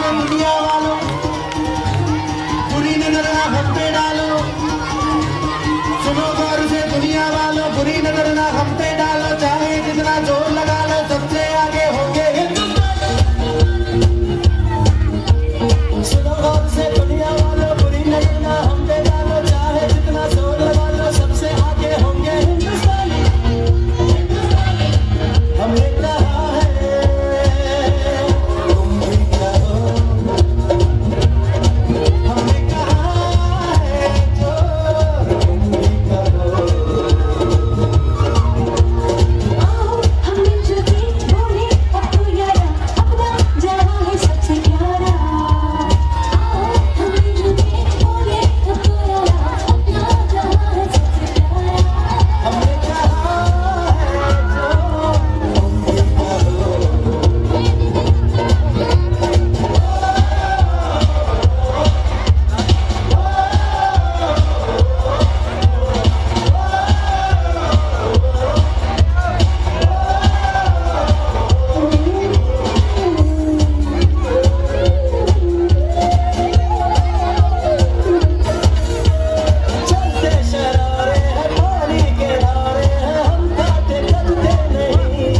से दुनिया वालों बुरी नजर ना हम पे डालो। सुनो गौर से दुनिया वालों, बुरी नजर ना हम पे डालो। चाहे जितना जोर लगा लो, सबसे आगे होंगे हिंदुस्तानी। सुनो गौर से दुनिया वालों, बुरी नजर ना हम पे डालो। चाहे जितना जोर लगा लो, सबसे आगे होंगे हिंदुस्तानी। हमने कहा है तुम भी करो, हमने कहा है जो तुम भी करो। आओ हम मिलजुल के बोले अब तो यारा, अपना जहां है सबसे प्यारा। आओ हम मिलजुल के बोले अब तो यारा, अपना जहां है सबसे प्यारा। हमने कहा है जो तुम भी करो। चलते शरारे हैं पानी के धारे हैं, हम काटे कटते नहीं।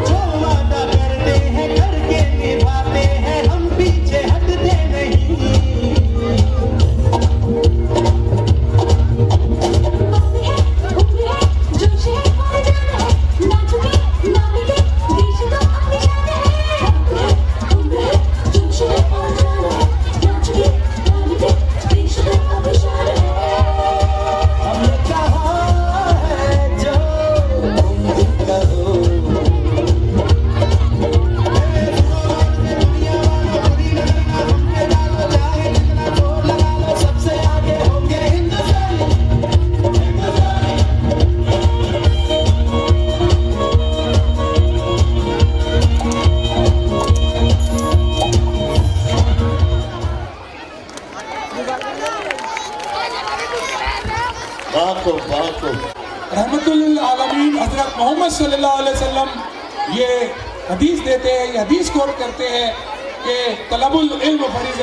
जो वादा करते हैं करके निभाते हैं, हम पीछे हटते नहीं। बातें हैं उम्र है जोश है और जान है, ना झुके ना मिटे देश तो अपनी शान है। उम्र है जोश है और जान है, ना झुके ना मिटे देश तो अपनी शान है। हमने कहा है जो तुम भी करो। दुनिया वालों, बुरी नजर ना हम पे डालो। चाहे जितना जोर लगा लो, सबसे आगे होंगे हिंदुस्तानी। बाको बाको रहमतुल आलमीन हजरत मोहम्मद सल्लल्लाहु अलैहि वसल्लम ये हदीस देते हैं, ये हदीस कोट करते हैं कि तलबुल इल्म फरीज़त।